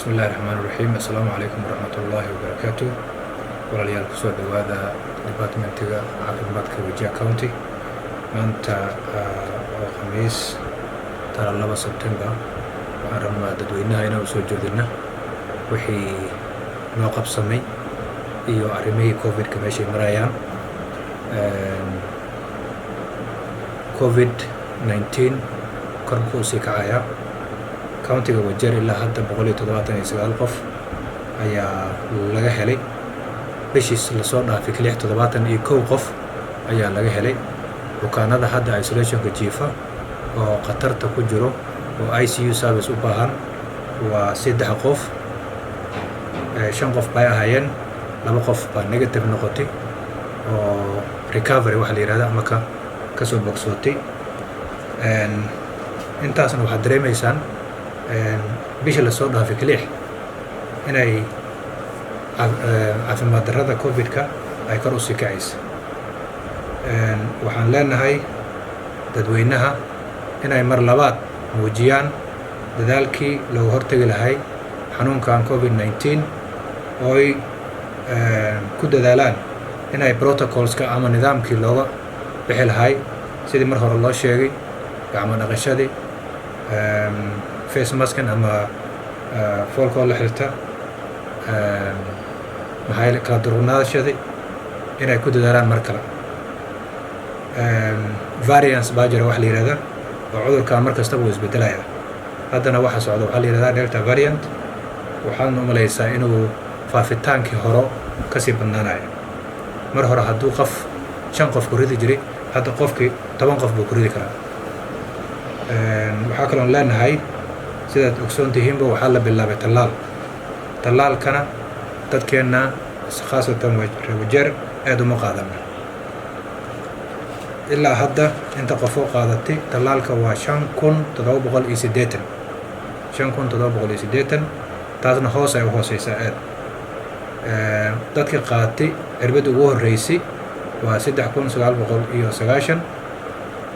بسم الله الرحمن الرحيم السلام عليكم ورحمة الله وبركاته walaalyaal kusoo dhawaada departmentiga caafimaadka Wajir County maanta oo khamiis 2 September waxaan rabnaa dadweynaha inaan soo jeedino wixii noo qabsamay iyo arrimihii covid-ka meeshay marayaan covid-19 korku sii kacaya countiga Wajir ilaa hadda 179 qof ayaa laga helay bishii la soo dhaafay 71 qof ayaa laga helay bukaanada hadda isolationka jiifa oo qatarta ku jiro oo ICU service u baahan waa 3 qof 5 qof bay ahaayeen 2 qof baa negative noqotay oo recovery waxa la yiraahdo ama ka soo bogsootay intaasna waxaad dareemaysaan bishii la soo dhaafay kaliya inay caafimaad darrada covid-ka ay kor u sii kacayso waxaan leenahay dadweynaha inay mar labaad muujiyaan dadaalkii looga hortagi lahay xanuunkan covid-19 oo ay ku dadaalaan inay protocolska ama nidaamkii looga bixi lahay sidii mar hore loo sheegay gacmo dhaqashadii face maskan ama foolkoo la xirta maxay kala durugnaadashadii inay ku dadaalaan mar kale variants baa jira wax la yiraahdo oo cudurka mar kasta uu isbedelaya haddana waxa socda waxa la yiraahdaa delta variant waxaan u maleysaa inuu faafitaankii hore ka sii badnaanayo mar hore hadduu qof 5 qof ku ridi jiray hadda qofkii 10 qof buu ku ridi karaa waxaa kaloo leenahay sidaad ogsoon tihiinba waxaa la bilaabay tallaalkana dadkeena khaasatan Wajir aad uma qaadana ilaa hadda inta qof oo qaadatay tallaalka waa 5780 taasna hoos ay u hooseysaa aad dadka qaatay cirbada ugu horeysay waa 3990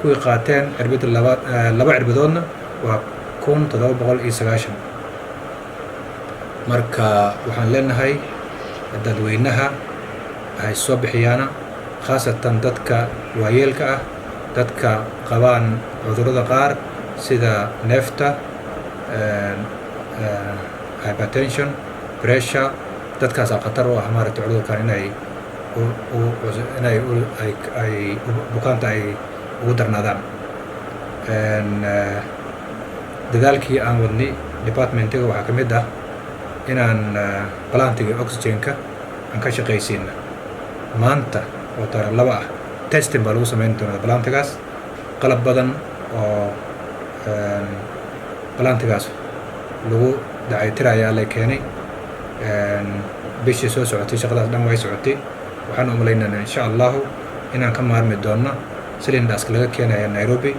kuwii qaateen cirbada laba cirbadoodna waa 1790 marka waxaan leenahay dadweynaha ay soo bixiyaana khaasatan dadka waayeelka ah dadka qabaan cudurrada qaar sida neefta hypertension pressure dadkaas khatar u ah maaragtay cudurkan inay bukaanta ay ugu darnaadaan dadaalkii aan wadnay departmentiga waxaa ka mid ah inaan plantiga oxygenka aan ka shaqaysiina maanta oo taariikh 2 ah testing baa lagu sameyn doonaa plantigaas qalab badan oo plantigaas lagu dayactirayaa la keenay bishii soo socotay shaqadaas dhan way socotay waxaan u maleynaynaa insha Allah inaan ka maarmi doono cylinders laga keenayo Nairobi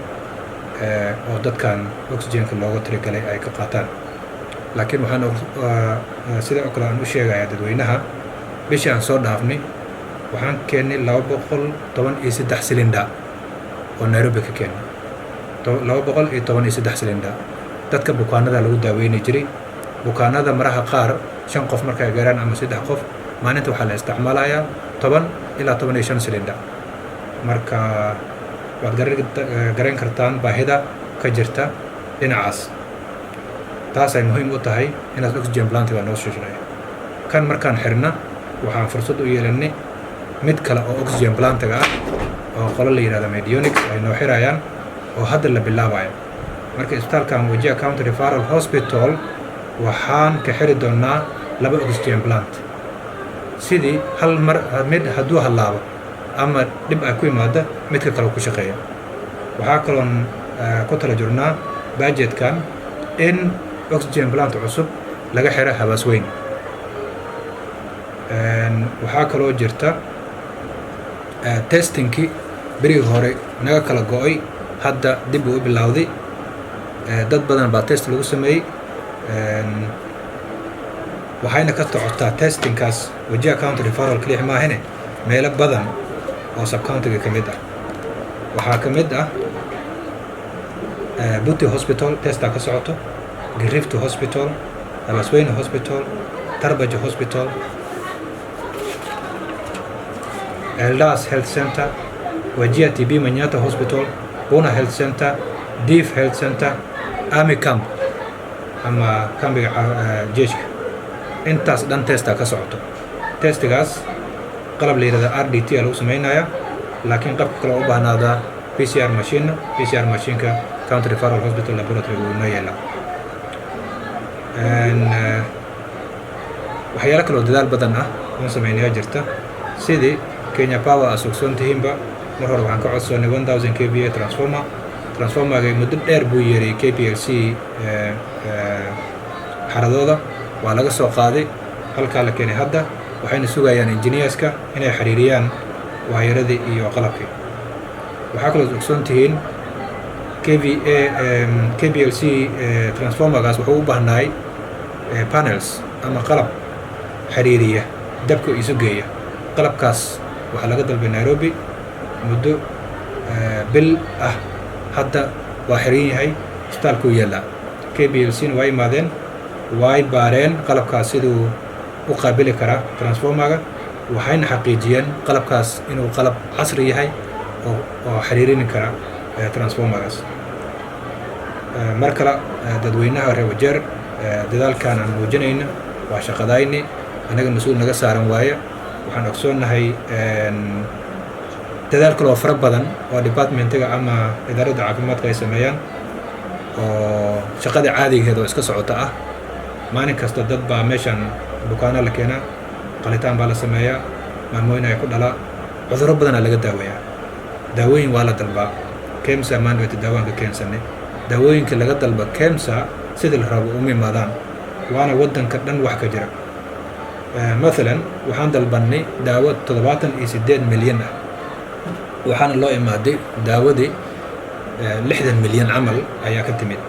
oo dadkan oxygenka looga tirigalay ay ka qaataan laakiin waxaan sida oo kale aan u sheegayaa dadweynaha bishii aan soo dhaafnay waxaan keenay 213 cylinder oo Nairobi ka keenay 213 cylinder dadka bukaanada lagu daaweynay jiray bukaanada maraha qaar 5 qof markay gaaraan ama 3 qof maalinta waxaa la isticmaalayaa 10 ilaa 15 cylinder marka waad garan kartaan baahida ka jirta dhinacaas taas ay muhiim u tahay inaad oxygen plantiga noo shaqeeyo kan markaan xirna waxaan fursad u yeelanay mid kale oo oxygen plantiga ah oo qolo la yiraahdo Medionics ay noo xirayaan oo hadda la bilaabayo marka isbitaalkan Wajir County Referral Hospital waxaan ka xiri doonaa 2 oxygen plant sidii hal mar mid hadduu halaabo ama dib ay ku imaado midka kale ku shaqeeyo waxaa kaloo ku tala jirnaa budgetkan in oxygen plant cusub laga xiro habaas weyn waxaa kaloo jirta testingkii berigii hore naga kala go'ay hadda dib u bilowday dad badan baa test lagu sameeyey waxayna ka socotaa testingkaas Wajir County Referral kaliya maahane meelo badan oo sub-countiga ka mid ah waxaa ka mid ah Butte Hospital testa ka socoto Rift Hospital Habasweyne Hospital, Tarbaja Hospital, Eldas Health Center, Wajir TB Manyata Hospital, Bona Health Center, Deef Health Center, Army Camp ama kambiga jeeshka intaas dhan testa ka socoto. Testigaas qalab la yiraahdo RDT lagu sameynaya, laakiin qabka kale u baahnaada PCR machine-ka County Referral Hospital Laboratory uu ma yeela. waxyaalo kale oo dadaal badan ah oo sameynaya jirta sidii Kenya Power Association-tiinba mar hore waxaan ka codsanay 1000 kVA transformer-ga muddo dheer buu yeeray KPLC xaradooda waa laga soo qaaday halka la keenay hadda waxayna sugayaan engineerska inay xiriiriyaan waayaradii iyo qalabkii. waxaa kaloo ogsoontihiin KPLC transformer-gaas wuxuu u baahnaay panels ama qalab xiriiriya dabka isu geeya. qalabkaas waxaa laga dalbay Nairobi muddo bil ah, hadda waa xiran yahay isbitaalku yaala. KPLC way imaadeen way baareen qalabkaas siduu u qaabili kara transformer-ga, waxayna xaqiijiyeen qalabkaas inuu qalab casri yahay oo xiriirin kara transformer-gaas. mar kale dadweynaha reer Wajeer dadaalkan aan muujinayna waa shaqadayni anaga mas'uul naga saaran waaye. waxaan ogsoonahay dadaal kale oo fara badan oo department-ga ama idaaradda caafimaadka ay sameeyaan oo shaqada caadigeeda oo iska socota ah. maalin kasta dad baa meeshan bukaana la keenaa, qalitaan baa la sameeyaa, maalmooyin ay ku dhalaa, cudurro badanaa laga daaweeyaa. daawooyin waa la dalbaa. KEMSA maanweyta daawaanka keensanay, daawooyinka laga dalba KEMSA sidii la rabo uma imaadaan, waana waddanka dhan wax ka jira. مثلا waxaan dalbanay daawo 78 milyan ah, waxaana loo imaaday daawadii 60 milyan camal ayaa ka timid.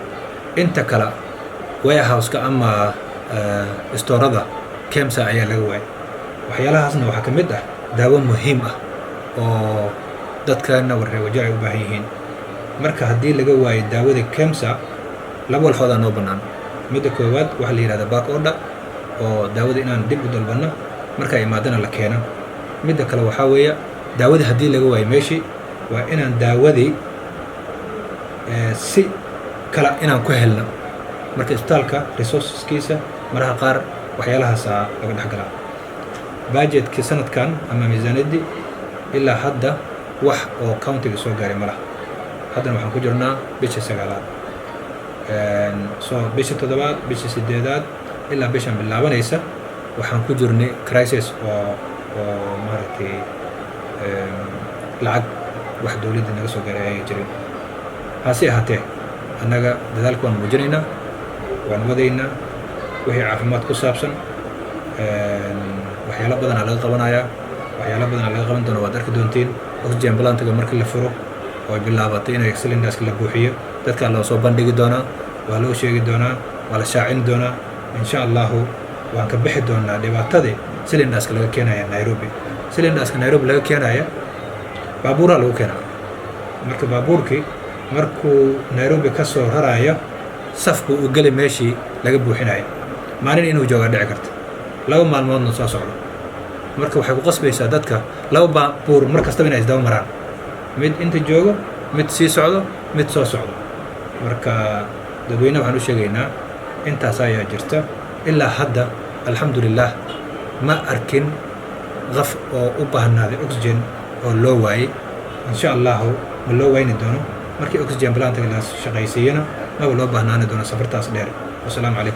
inta kale warehouse-ka ama istoorada KEMSA ayaa laga waayay. waxyaalahaasna waxaa ka mid ah daawo muhiim ah oo dadkana reer Wajeer ay u baahan yihiin. marka haddii laga waayo daawadii KEMSA, laba walxood noo bannaan. midda koowaad waxaa la yidhahdaa back order oo daawada inaan dib u dalbano marka imaadana la keeno. midda kale waxaa weeye daawadii haddii laga waayo meeshii waa inaan daawadii si kale inaan ku helno. marka isbitaalka resourceskiisa maraha qaar waxyaalahaasa laga dhexgalaa. budgetkii sanadkan ama miisaaniyadii ilaa hadda wax oo countiga soo gaaray malaha. haddana waxaan ku jirnaa bisha 9aad, bisha 7aad, bisha 8aad ilaa bishan bilaabanaysa waxaan ku jirnay crisis oo maaragtay lacag wax dawladda naga soo gaaray ay jirin. hase ahaatee annaga dadaalka waan muujinaynaa, waan wadaynaa wixii caafimaad ku saabsan. waxyaalo badanaa laga qabanayaa, waxyaalo badanaa laga qaban doona waad arki doontiin. oxygen plant-ga markii la furo oo bilaabatay inay cylinders la buuxiyo, dadka loo soo bandhigi doonaa, waa loo sheegi doonaa, waa la shaacin doonaa. إن شاء الله وأنك بحدنا دبعتدي cylinders laga keenaya Nairobi. cylinders Nairobi laga keenaya baabuura lagu keenaa. marka baabuurkii markuu Nairobi ka soo raraya safku u gali meeshii laga buuxinayo, maalin inuu jooga dhici karta, laba maalmoodna soo socdo. marka waxay ku qasbaysaa dadka laba baabuur mar kasta inay isdaba maraan, mid inta joogo, mid sii socdo, mid soo socdo. marka dadweynaha waxaan u sheegaynaa intaas ayaa jirta. ilaa hadda alxamdulilah ma arkin qaf oo u baahnaaday oxygen oo loo waayay. insha allahu ma loo wayni doono markii oxygen plant-ga la shaqaysiiyana maba loo baahnaani doono safartaas dheer. wasalaamu calaykum.